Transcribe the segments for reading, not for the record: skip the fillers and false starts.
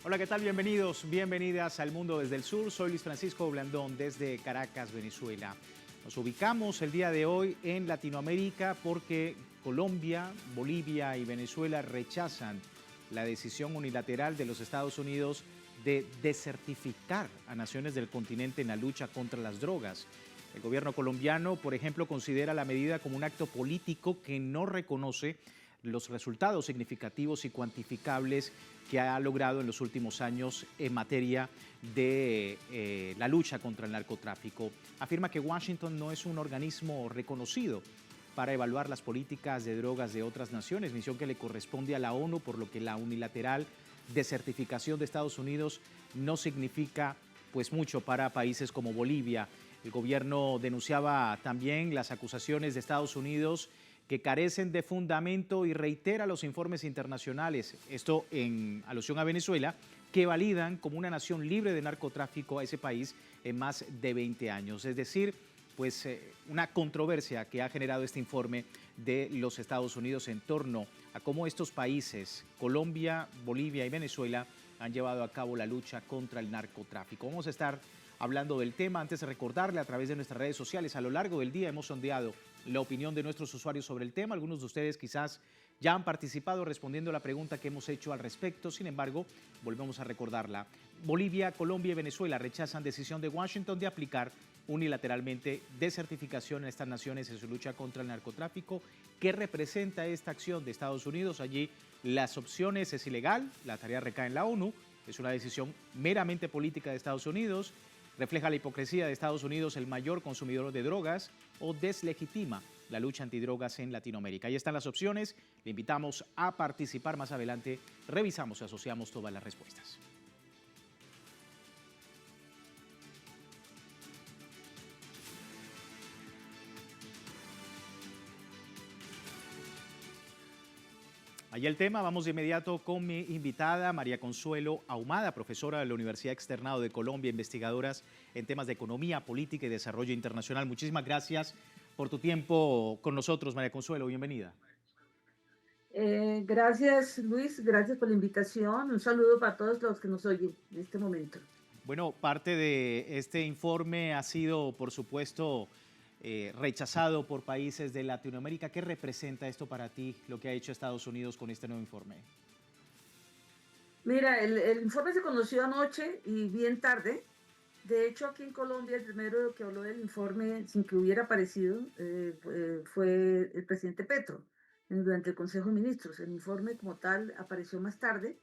Hola, ¿qué tal? Bienvenidos, bienvenidas al Mundo desde el Sur. Soy Luis Francisco Blandón desde Caracas, Venezuela. Nos ubicamos el día de hoy en Latinoamérica porque Colombia, Bolivia y Venezuela rechazan la decisión unilateral de los Estados Unidos de desertificar a naciones del continente en la lucha contra las drogas. El gobierno colombiano, por ejemplo, considera la medida como un acto político que no reconoce los resultados significativos y cuantificables que ha logrado en los últimos años en materia de la lucha contra el narcotráfico. Afirma que Washington no es un organismo reconocido para evaluar las políticas de drogas de otras naciones, misión que le corresponde a la ONU, por lo que la unilateral desertificación de Estados Unidos no significa pues mucho para países como Bolivia. El gobierno denunciaba también las acusaciones de Estados Unidos que carecen de fundamento y reitera los informes internacionales, esto en alusión a Venezuela, que validan como una nación libre de narcotráfico a ese país en más de 20 años. Es decir, pues una controversia que ha generado este informe de los Estados Unidos en torno a cómo estos países, Colombia, Bolivia y Venezuela, han llevado a cabo la lucha contra el narcotráfico. Vamos a estar hablando del tema. Antes de recordarle, a través de nuestras redes sociales, a lo largo del día hemos sondeado la opinión de nuestros usuarios sobre el tema. Algunos de ustedes quizás ya han participado respondiendo a la pregunta que hemos hecho al respecto. Sin embargo, volvemos a recordarla. Bolivia, Colombia y Venezuela rechazan decisión de Washington de aplicar unilateralmente desertificación en estas naciones en su lucha contra el narcotráfico. ¿Qué representa esta acción de Estados Unidos? Allí las opciones: es ilegal, la tarea recae en la ONU, es una decisión meramente política de Estados Unidos, refleja la hipocresía de Estados Unidos, el mayor consumidor de drogas, o deslegitima la lucha antidrogas en Latinoamérica. Ahí están las opciones. Le invitamos a participar. Más adelante revisamos y asociamos todas las respuestas. Allí el tema, vamos de inmediato con mi invitada, María Consuelo Ahumada, profesora de la Universidad Externado de Colombia, investigadoras en temas de economía, política y desarrollo internacional. Muchísimas gracias por tu tiempo con nosotros, María Consuelo, bienvenida. Gracias, Luis, gracias por la invitación. Un saludo para todos los que nos oyen en este momento. Bueno, parte de este informe ha sido, por supuesto, rechazado por países de Latinoamérica. ¿Qué representa esto para ti, lo que ha hecho Estados Unidos con este nuevo informe? Mira, el informe se conoció anoche y bien tarde. De hecho, aquí en Colombia, el primero que habló del informe sin que hubiera aparecido fue el presidente Petro durante el Consejo de Ministros. El informe como tal apareció más tarde.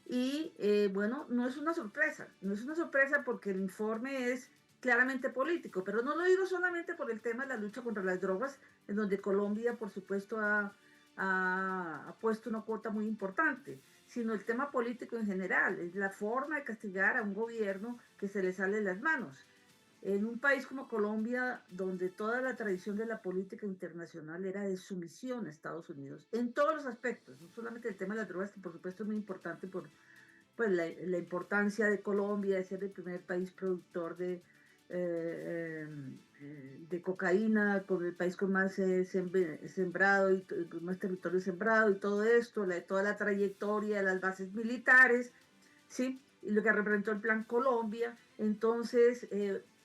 Y bueno, no es una sorpresa, no es una sorpresa porque el informe es claramente político, pero no lo digo solamente por el tema de la lucha contra las drogas, en donde Colombia, por supuesto, ha puesto una cuota muy importante, sino el tema político en general, es la forma de castigar a un gobierno que se le sale de las manos. En un país como Colombia, donde toda la tradición de la política internacional era de sumisión a Estados Unidos, en todos los aspectos, no solamente el tema de las drogas, que por supuesto es muy importante por pues, la importancia de Colombia de ser el primer país productor de cocaína, con el país con más sembrado y con más territorio sembrado y todo esto, toda la trayectoria de las bases militares, ¿sí? Y lo que representó el Plan Colombia. Entonces,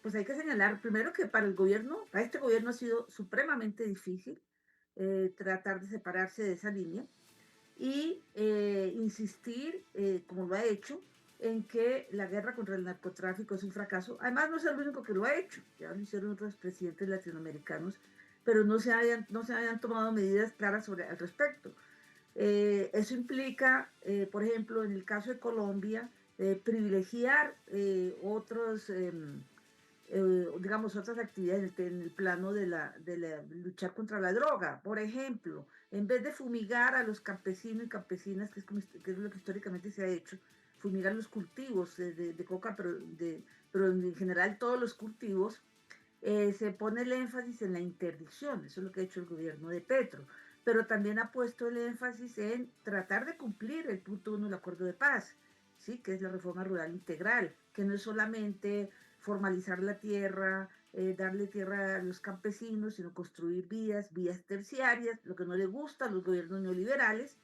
pues hay que señalar primero que para el gobierno, para este gobierno ha sido supremamente difícil tratar de separarse de esa línea y insistir, como lo ha hecho, en que la guerra contra el narcotráfico es un fracaso. Además, no es el único que lo ha hecho, ya lo hicieron otros presidentes latinoamericanos, pero no se hayan tomado medidas claras al respecto. Eso implica, por ejemplo, en el caso de Colombia, privilegiar digamos, otras actividades en el plano de luchar contra la droga. Por ejemplo, en vez de fumigar a los campesinos y campesinas, que es lo que históricamente se ha hecho, fumigar los cultivos de coca, pero en general todos los cultivos, se pone el énfasis en la interdicción. Eso es lo que ha hecho el gobierno de Petro. Pero también ha puesto el énfasis en tratar de cumplir el punto uno del acuerdo de paz, ¿sí? Que es la reforma rural integral, que no es solamente formalizar la tierra, darle tierra a los campesinos, sino construir vías terciarias, lo que no le gusta a los gobiernos neoliberales,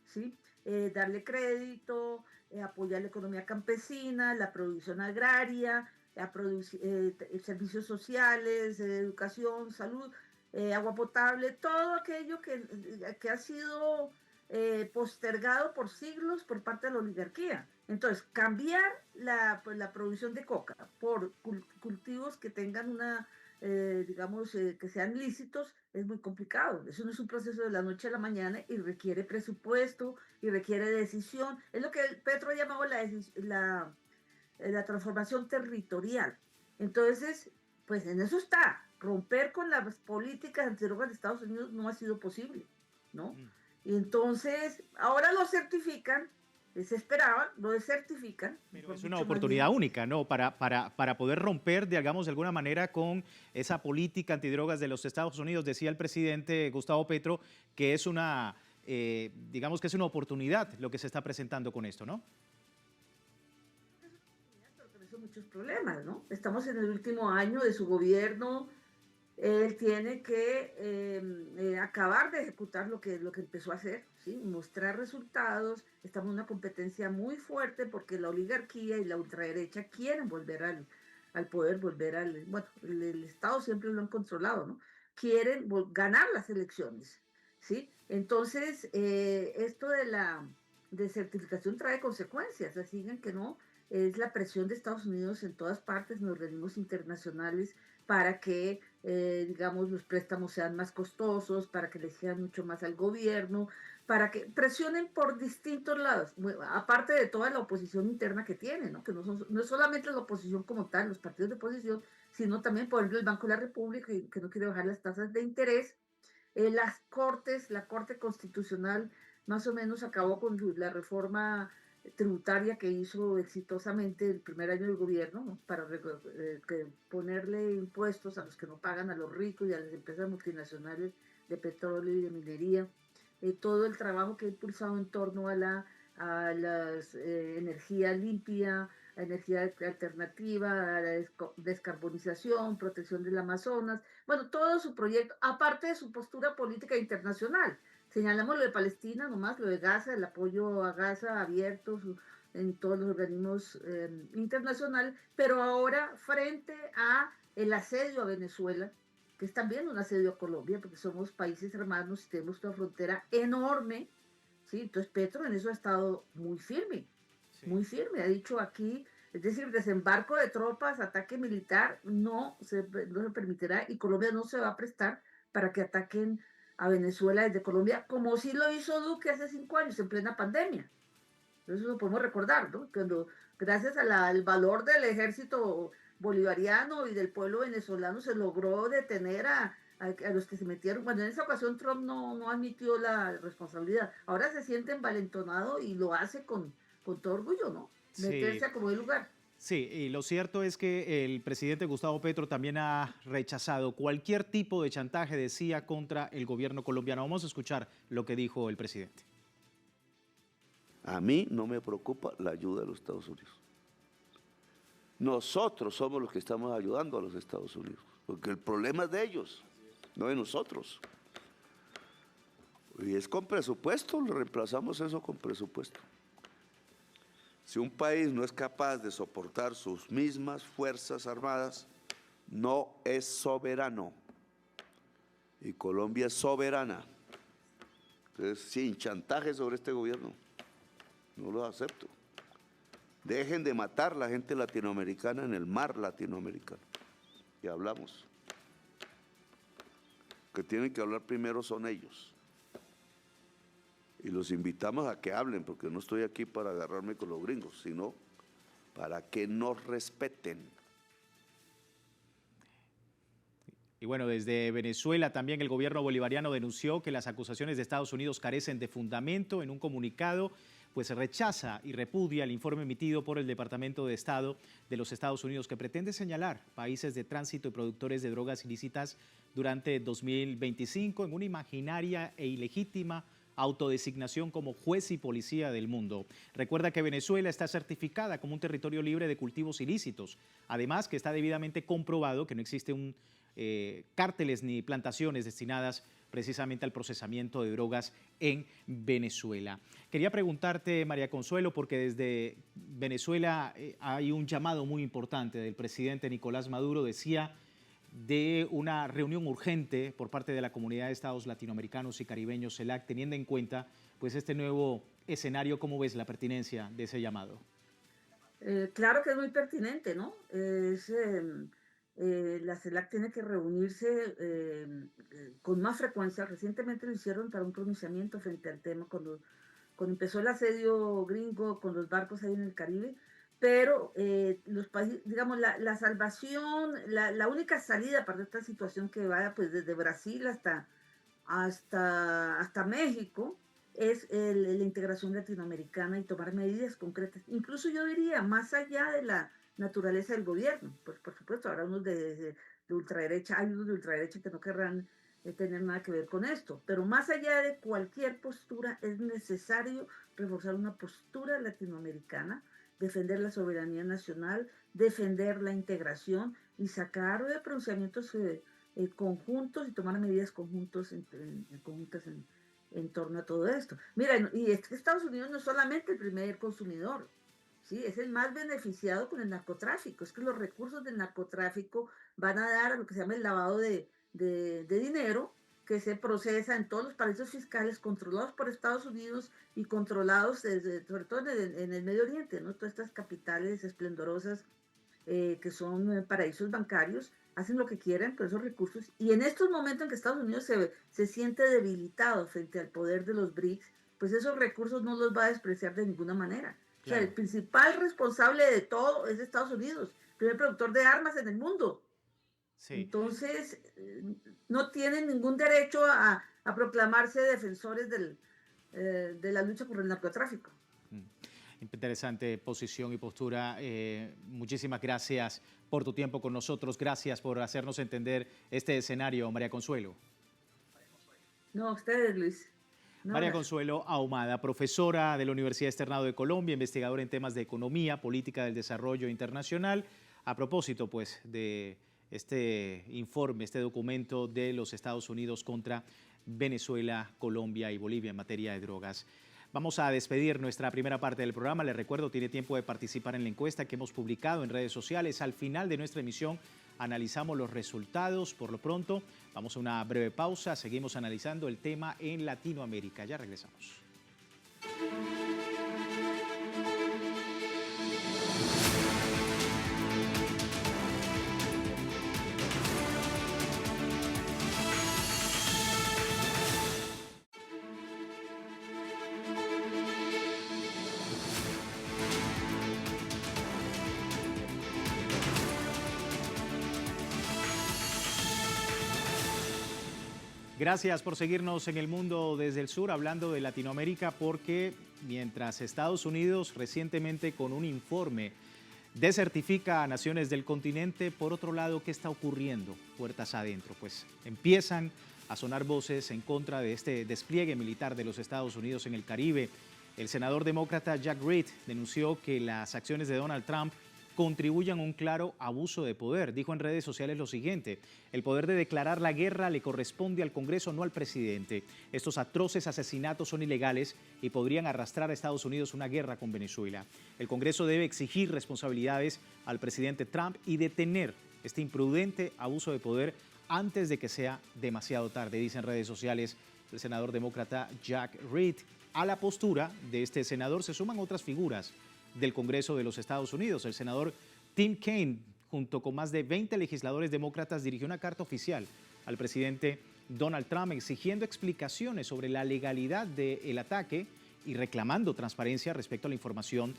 ¿sí? darle crédito, apoyar la economía campesina, la producción agraria, servicios sociales, educación, salud, agua potable, todo aquello que ha sido postergado por siglos por parte de la oligarquía. Entonces, cambiar pues, la producción de coca por cultivos que tengan una, digamos, que sean lícitos, es muy complicado. Eso no es un proceso de la noche a la mañana y requiere presupuesto y requiere decisión. Es lo que Petro ha llamado la transformación territorial. Entonces, pues en eso está. Romper con las políticas antidrogas de Estados Unidos no ha sido posible, ¿no? Y entonces, ahora lo certifican, se esperaban, lo certifican. Pero es una oportunidad única, ¿no? Para poder romper, digamos, de alguna manera con esa política antidrogas de los Estados Unidos. Decía el presidente Gustavo Petro que es una, digamos que es una oportunidad lo que se está presentando con esto, ¿no? Muchos problemas, ¿no? Estamos en el último año de su gobierno. Él tiene que acabar de ejecutar lo que empezó a hacer, ¿sí? Mostrar resultados. Estamos en una competencia muy fuerte porque la oligarquía y la ultraderecha quieren volver al poder, bueno, el Estado siempre lo han controlado, ¿no? Quieren ganar las elecciones, ¿sí? Entonces, esto de certificación trae consecuencias, así que no, es la presión de Estados Unidos en todas partes, en organismos internacionales, para que, digamos, los préstamos sean más costosos, para que le exijan mucho más al gobierno, para que presionen por distintos lados, aparte de toda la oposición interna que tiene, ¿no? Que no es solamente la oposición como tal, los partidos de oposición, sino también, por ejemplo, el Banco de la República, que no quiere bajar las tasas de interés. La Corte Constitucional más o menos acabó con la reforma tributaria que hizo exitosamente el primer año del gobierno, ¿no? Para ponerle impuestos a los que no pagan, a los ricos y a las empresas multinacionales de petróleo y de minería. Todo el trabajo que ha impulsado en torno a la energía limpia, a energía alternativa, a la descarbonización, protección del Amazonas, bueno, todo su proyecto, aparte de su postura política internacional. Señalamos lo de Palestina, nomás lo de Gaza, el apoyo a Gaza abierto en todos los organismos internacionales, pero ahora frente a el asedio a Venezuela, que es también un asedio a Colombia, porque somos países hermanos y tenemos una frontera enorme, ¿sí? Entonces Petro en eso ha estado muy firme, ha dicho aquí, es decir, desembarco de tropas, ataque militar, no se permitirá y Colombia no se va a prestar para que ataquen a Venezuela desde Colombia, como sí lo hizo Duque hace 5 años, en plena pandemia. Eso lo podemos recordar, ¿no? Cuando gracias al valor del ejército bolivariano y del pueblo venezolano se logró detener a los que se metieron. Bueno, en esa ocasión Trump no admitió la responsabilidad. Ahora se siente envalentonado y lo hace con todo orgullo, ¿no? Sí. Meterse a como el lugar. Sí, y lo cierto es que el presidente Gustavo Petro también ha rechazado cualquier tipo de chantaje, decía, contra el gobierno colombiano. Vamos a escuchar lo que dijo el presidente. A mí no me preocupa la ayuda de los Estados Unidos. Nosotros somos los que estamos ayudando a los Estados Unidos, porque el problema es de ellos, no de nosotros. Y es con presupuesto, lo reemplazamos eso con presupuesto. Si un país no es capaz de soportar sus mismas fuerzas armadas, no es soberano. Y Colombia es soberana. Entonces, sin chantaje sobre este gobierno, no lo acepto. Dejen de matar a la gente latinoamericana en el mar latinoamericano. Y hablamos. Que tienen que hablar primero son ellos. Y los invitamos a que hablen, porque no estoy aquí para agarrarme con los gringos, sino para que nos respeten. Y bueno, desde Venezuela también el gobierno bolivariano denunció que las acusaciones de Estados Unidos carecen de fundamento. En un comunicado, pues rechaza y repudia el informe emitido por el Departamento de Estado de los Estados Unidos que pretende señalar países de tránsito y productores de drogas ilícitas durante 2025 en una imaginaria e ilegítima autodesignación como juez y policía del mundo. Recuerda que Venezuela está certificada como un territorio libre de cultivos ilícitos. Además, que está debidamente comprobado que no existen cárteles ni plantaciones destinadas precisamente al procesamiento de drogas en Venezuela. Quería preguntarte, María Consuelo, porque desde Venezuela hay un llamado muy importante del presidente Nicolás Maduro, decía, de una reunión urgente por parte de la Comunidad de Estados Latinoamericanos y Caribeños, CELAC, teniendo en cuenta pues este nuevo escenario. ¿Cómo ves la pertinencia de ese llamado? Claro que es muy pertinente, ¿no? La CELAC tiene que reunirse con más frecuencia. Recientemente lo hicieron para un pronunciamiento frente al tema cuando empezó el asedio gringo con los barcos ahí en el Caribe, pero los países, digamos, la salvación, la única salida para esta situación que vaya pues desde Brasil hasta México es la integración latinoamericana y tomar medidas concretas. Incluso yo diría, más allá de la naturaleza del gobierno, pues por supuesto habrá unos de ultraderecha, hay unos de ultraderecha que no querrán tener nada que ver con esto, pero más allá de cualquier postura es necesario reforzar una postura latinoamericana, defender la soberanía nacional, defender la integración y sacar pronunciamientos conjuntos y tomar medidas conjuntas en torno a todo esto. Mira, y es que Estados Unidos no es solamente el primer consumidor, ¿sí? Es el más beneficiado con el narcotráfico. Es que los recursos del narcotráfico van a dar a lo que se llama el lavado de dinero, que se procesa en todos los paraísos fiscales controlados por Estados Unidos y controlados sobre todo en el Medio Oriente, ¿no? Todas estas capitales esplendorosas que son paraísos bancarios, hacen lo que quieren con esos recursos. Y en estos momentos en que Estados Unidos se siente debilitado frente al poder de los BRICS, pues esos recursos no los va a despreciar de ninguna manera. Claro. O sea, el principal responsable de todo es Estados Unidos, primer productor de armas en el mundo. Sí. Entonces, no tienen ningún derecho a proclamarse defensores de la lucha por el narcotráfico. Interesante posición y postura. Muchísimas gracias por tu tiempo con nosotros. Gracias por hacernos entender este escenario, María Consuelo. No, a ustedes, Luis. No, María Consuelo Ahumada, profesora de la Universidad Externado de Colombia, investigadora en temas de economía, política del desarrollo internacional. A propósito, pues, de este informe, este documento de los Estados Unidos contra Venezuela, Colombia y Bolivia en materia de drogas. Vamos a despedir nuestra primera parte del programa. Les recuerdo, tiene tiempo de participar en la encuesta que hemos publicado en redes sociales. Al final de nuestra emisión analizamos los resultados. Por lo pronto, vamos a una breve pausa. Seguimos analizando el tema en Latinoamérica. Ya regresamos. Gracias por seguirnos en El Mundo desde el Sur, hablando de Latinoamérica, porque mientras Estados Unidos recientemente con un informe desertifica a naciones del continente, por otro lado, ¿qué está ocurriendo puertas adentro? Pues empiezan a sonar voces en contra de este despliegue militar de los Estados Unidos en el Caribe. El senador demócrata Jack Reed denunció que las acciones de Donald Trump contribuyan a un claro abuso de poder. Dijo en redes sociales lo siguiente: el poder de declarar la guerra le corresponde al Congreso, no al presidente. Estos atroces asesinatos son ilegales y podrían arrastrar a Estados Unidos una guerra con Venezuela. El Congreso debe exigir responsabilidades al presidente Trump y detener este imprudente abuso de poder antes de que sea demasiado tarde, dice en redes sociales el senador demócrata Jack Reed. A la postura de este senador se suman otras figuras del Congreso de los Estados Unidos. El senador Tim Kaine, junto con más de 20 legisladores demócratas, dirigió una carta oficial al presidente Donald Trump exigiendo explicaciones sobre la legalidad del ataque y reclamando transparencia respecto a la información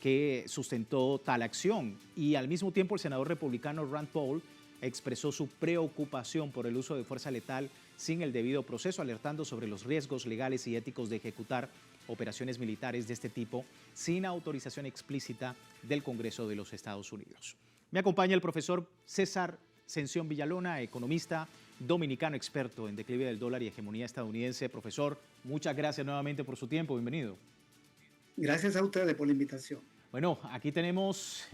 que sustentó tal acción. Y al mismo tiempo el senador republicano Rand Paul expresó su preocupación por el uso de fuerza letal sin el debido proceso, alertando sobre los riesgos legales y éticos de ejecutar operaciones militares de este tipo sin autorización explícita del Congreso de los Estados Unidos. Me acompaña el profesor César Sención Villalona, economista, dominicano experto en declive del dólar y hegemonía estadounidense. Profesor, muchas gracias nuevamente por su tiempo. Bienvenido. Gracias a ustedes por la invitación. Bueno, aquí tenemos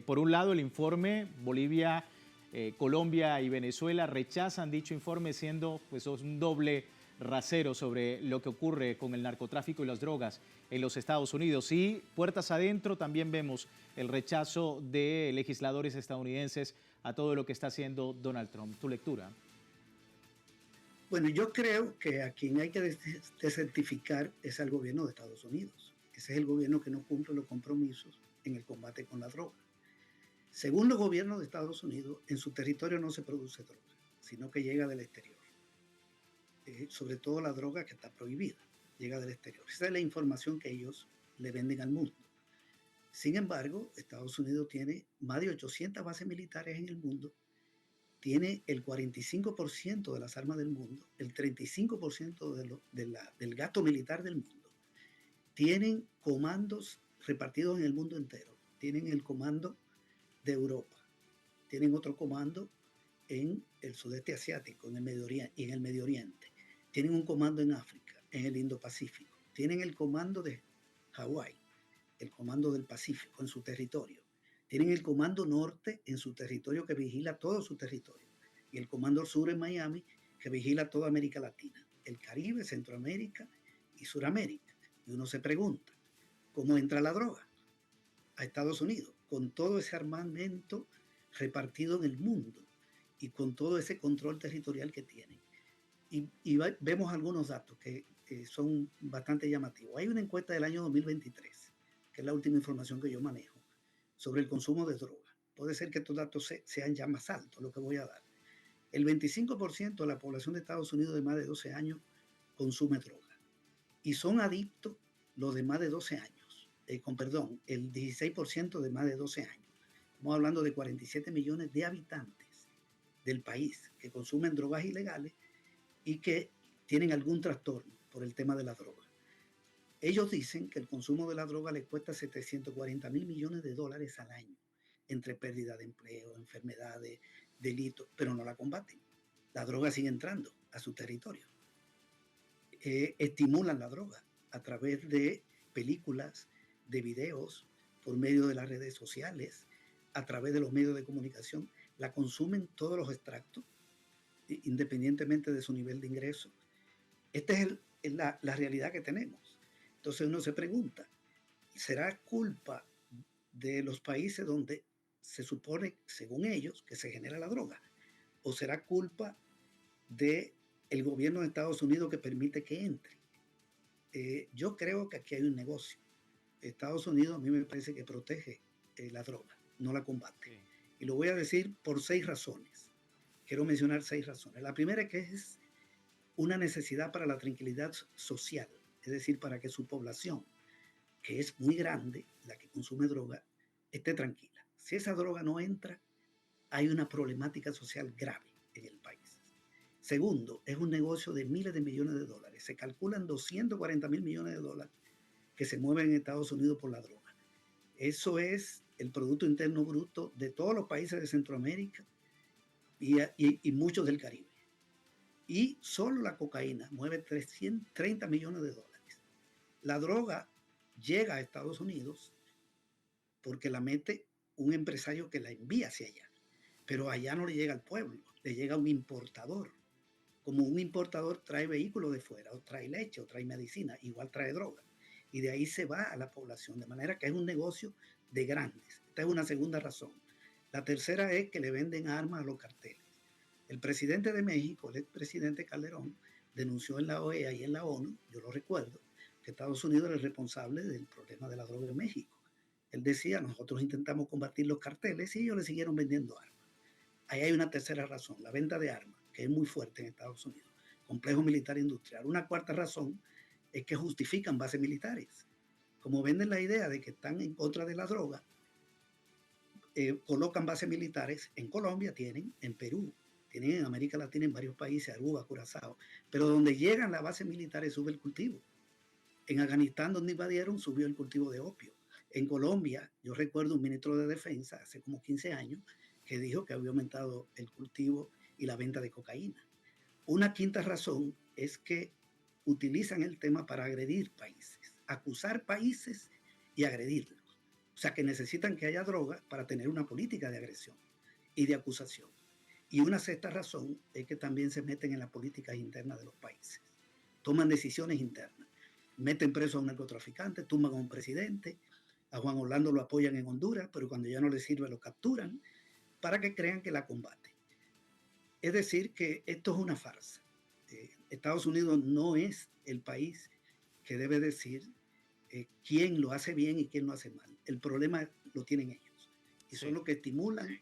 por un lado el informe. Bolivia, Colombia y Venezuela rechazan dicho informe, siendo pues un doble rasero sobre lo que ocurre con el narcotráfico y las drogas en los Estados Unidos. Y puertas adentro también vemos el rechazo de legisladores estadounidenses a todo lo que está haciendo Donald Trump. ¿Tu lectura? Bueno, yo creo que a quien hay que desertificar es al gobierno de Estados Unidos. Ese es el gobierno que no cumple los compromisos en el combate con la droga. Según los gobiernos de Estados Unidos, en su territorio no se produce droga, sino que llega del exterior. Sobre todo la droga que está prohibida, llega del exterior. Esa es la información que ellos le venden al mundo. Sin embargo, Estados Unidos tiene más de 800 bases militares en el mundo, tiene el 45% de las armas del mundo, el 35% del gasto militar del mundo. Tienen comandos repartidos en el mundo entero. Tienen el comando de Europa, tienen otro comando en el sudeste asiático, en el Medio Oriente. Tienen un comando en África, en el Indo-Pacífico. Tienen el comando de Hawái, el comando del Pacífico en su territorio. Tienen el comando norte en su territorio que vigila todo su territorio. Y el comando sur en Miami que vigila toda América Latina, el Caribe, Centroamérica y Suramérica. Y uno se pregunta, ¿cómo entra la droga a Estados Unidos? Con todo ese armamento repartido en el mundo y con todo ese control territorial que tienen. Vemos algunos datos que son bastante llamativos. Hay una encuesta del año 2023, que es la última información que yo manejo, sobre el consumo de droga. Puede ser que estos datos sean ya más altos, lo que voy a dar. El 25% de la población de Estados Unidos de más de 12 años consume droga. Y son adictos los de más de 12 años. El 16% de más de 12 años. Estamos hablando de 47 millones de habitantes del país que consumen drogas ilegales y que tienen algún trastorno por el tema de la droga. Ellos dicen que el consumo de la droga les cuesta 740 mil millones de dólares al año, entre pérdida de empleo, enfermedades, delitos, pero no la combaten. La droga sigue entrando a su territorio. Estimulan la droga a través de películas, de videos, por medio de las redes sociales, a través de los medios de comunicación. La consumen todos los extractos, independientemente de su nivel de ingreso. Esta es la realidad que tenemos. Entonces uno se pregunta, ¿será culpa de los países donde se supone, según ellos, que se genera la droga? ¿O será culpa del gobierno de Estados Unidos que permite que entre? Yo creo que aquí hay un negocio. Estados Unidos a mí me parece que protege la droga, no la combate. Sí. Y lo voy a decir por 6 razones. Quiero mencionar 6 razones. La primera es que es una necesidad para la tranquilidad social, es decir, para que su población, que es muy grande, la que consume droga, esté tranquila. Si esa droga no entra, hay una problemática social grave en el país. Segundo, es un negocio de miles de millones de dólares. Se calculan 240 mil millones de dólares que se mueven en Estados Unidos por la droga. Eso es el Producto Interno Bruto de todos los países de Centroamérica y muchos del Caribe. Y solo la cocaína mueve 330 millones de dólares. La droga llega a Estados Unidos porque la mete un empresario que la envía hacia allá. Pero allá no le llega al pueblo, le llega a un importador. Como un importador trae vehículos de fuera, o trae leche, o trae medicina, igual trae droga. Y de ahí se va a la población, de manera que es un negocio de grandes. Esta es una segunda razón. La tercera es que le venden armas a los carteles. El presidente de México, el expresidente Calderón, denunció en la OEA y en la ONU, yo lo recuerdo, que Estados Unidos era el responsable del problema de la droga en México. Él decía, nosotros intentamos combatir los carteles y ellos le siguieron vendiendo armas. Ahí hay una tercera razón, la venta de armas, que es muy fuerte en Estados Unidos. Complejo militar industrial. Una cuarta razón es que justifican bases militares. Como venden la idea de que están en contra de la droga, colocan bases militares en Colombia, tienen en Perú, tienen en América Latina, en varios países, Aruba, Curazao, pero donde llegan las bases militares sube el cultivo. En Afganistán, donde invadieron, subió el cultivo de opio. En Colombia, yo recuerdo un ministro de Defensa hace como 15 años que dijo que había aumentado el cultivo y la venta de cocaína. Una quinta razón es que utilizan el tema para agredir países, acusar países y agredirlos. O sea, que necesitan que haya droga para tener una política de agresión y de acusación. Y una sexta razón es que también se meten en las políticas internas de los países. Toman decisiones internas. Meten preso a un narcotraficante, tumban a un presidente, a Juan Orlando lo apoyan en Honduras, pero cuando ya no les sirve lo capturan para que crean que la combaten. Es decir, que esto es una farsa. Estados Unidos no es el país que debe decir quién lo hace bien y quién lo hace mal. El problema lo tienen ellos y son los que estimulan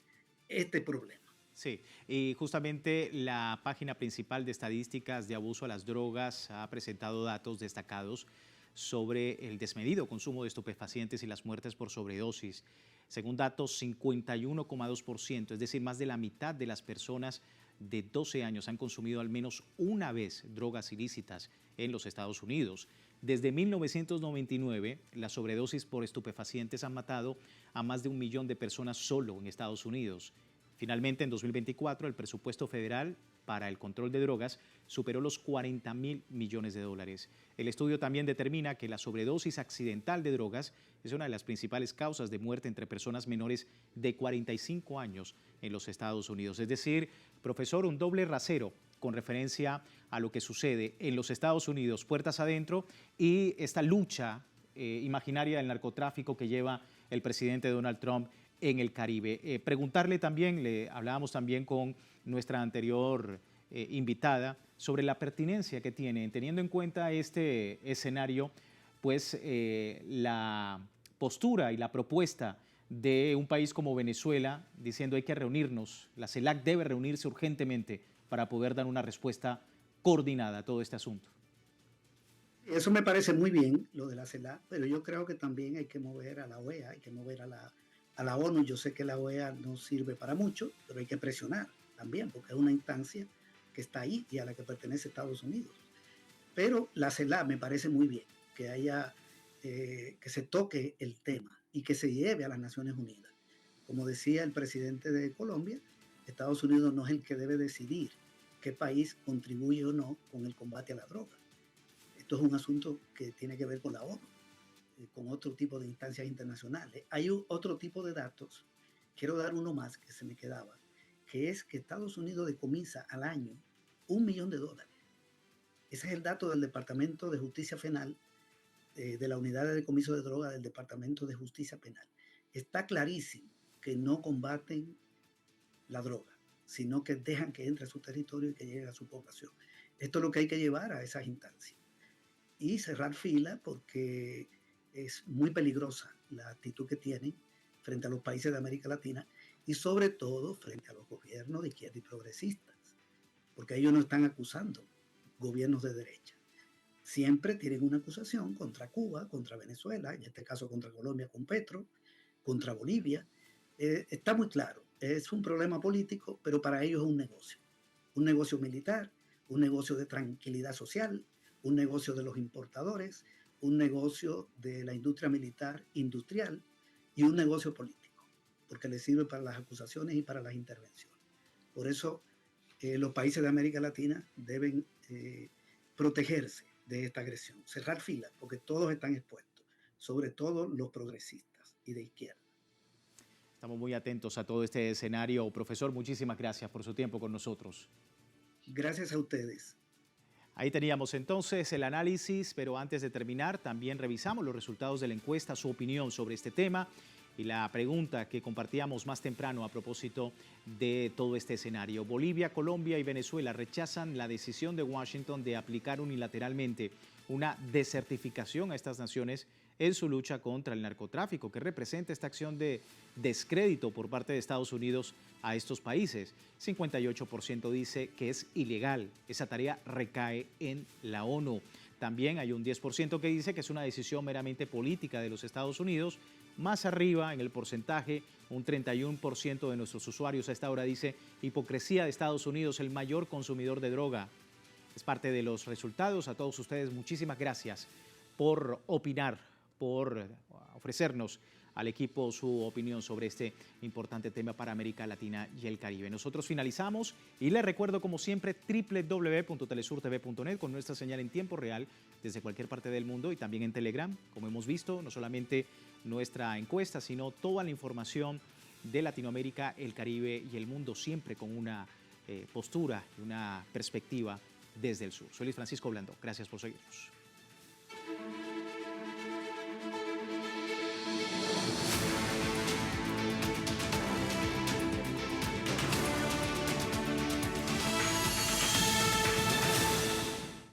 este problema. Sí, y justamente la página principal de estadísticas de abuso a las drogas ha presentado datos destacados sobre el desmedido consumo de estupefacientes y las muertes por sobredosis. Según datos, 51,2%, es decir, más de la mitad de las personas de 12 años han consumido al menos una vez drogas ilícitas en los Estados Unidos. Desde 1999, las sobredosis por estupefacientes han matado a más de 1 millón de personas solo en Estados Unidos. Finalmente, en 2024, el presupuesto federal para el control de drogas superó los 40.000 millones de dólares. El estudio también determina que la sobredosis accidental de drogas es una de las principales causas de muerte entre personas menores de 45 años en los Estados Unidos. Es decir, profesor, un doble rasero con referencia a lo que sucede en los Estados Unidos, puertas adentro, y esta lucha imaginaria del narcotráfico que lleva el presidente Donald Trump en el Caribe. Preguntarle también, le hablábamos también con nuestra anterior invitada sobre la pertinencia que tiene, teniendo en cuenta este escenario, pues la postura y la propuesta de un país como Venezuela diciendo hay que reunirnos, la CELAC debe reunirse urgentemente para poder dar una respuesta coordinada a todo este asunto. Eso me parece muy bien, lo de la CELAC, pero yo creo que también hay que mover a la OEA, hay que mover a la ONU. Yo sé que la OEA no sirve para mucho, pero hay que presionar también, porque es una instancia que está ahí y a la que pertenece Estados Unidos. Pero la CELAC me parece muy bien, que haya, que se toque el tema y que se lleve a las Naciones Unidas. Como decía el presidente de Colombia, Estados Unidos no es el que debe decidir qué país contribuye o no con el combate a la droga. Esto es un asunto que tiene que ver con la ONU, con otro tipo de instancias internacionales. Hay otro tipo de datos, quiero dar uno más que se me quedaba, que es que Estados Unidos decomisa al año $1 millón. Ese es el dato del Departamento de Justicia Penal, de la Unidad de Decomiso de Drogas del Departamento de Justicia Penal. Está clarísimo que no combaten la droga, sino que dejan que entre a su territorio y que llegue a su población. Esto es lo que hay que llevar a esas instancias. Y cerrar fila porque es muy peligrosa la actitud que tienen frente a los países de América Latina y sobre todo frente a los gobiernos de izquierda y progresistas, porque ellos no están acusando gobiernos de derecha. Siempre tienen una acusación contra Cuba, contra Venezuela, en este caso contra Colombia con Petro, contra Bolivia. Está muy claro, es un problema político, pero para ellos es un negocio militar, un negocio de tranquilidad social, un negocio de los importadores, un negocio de la industria militar industrial y un negocio político, porque les sirve para las acusaciones y para las intervenciones. Por eso los países de América Latina deben protegerse de esta agresión, cerrar filas, porque todos están expuestos, sobre todo los progresistas y de izquierda. Estamos muy atentos a todo este escenario. Profesor, muchísimas gracias por su tiempo con nosotros. Gracias a ustedes. Ahí teníamos entonces el análisis, pero antes de terminar también revisamos los resultados de la encuesta, su opinión sobre este tema y la pregunta que compartíamos más temprano a propósito de todo este escenario. Bolivia, Colombia y Venezuela rechazan la decisión de Washington de aplicar unilateralmente una desertificación a estas naciones en su lucha contra el narcotráfico, que representa esta acción de descrédito por parte de Estados Unidos a estos países. 58% dice que es ilegal. Esa tarea recae en la ONU. También hay un 10% que dice que es una decisión meramente política de los Estados Unidos. Más arriba en el porcentaje, un 31% de nuestros usuarios a esta hora dice hipocresía de Estados Unidos, el mayor consumidor de droga. Es parte de los resultados. A todos ustedes, muchísimas gracias por opinar, por ofrecernos al equipo su opinión sobre este importante tema para América Latina y el Caribe. Nosotros finalizamos y les recuerdo como siempre www.telesurtv.net con nuestra señal en tiempo real desde cualquier parte del mundo y también en Telegram, como hemos visto, no solamente nuestra encuesta, sino toda la información de Latinoamérica, el Caribe y el mundo, siempre con una postura y una perspectiva desde el sur. Soy Luis Francisco Blandón. Gracias por seguirnos.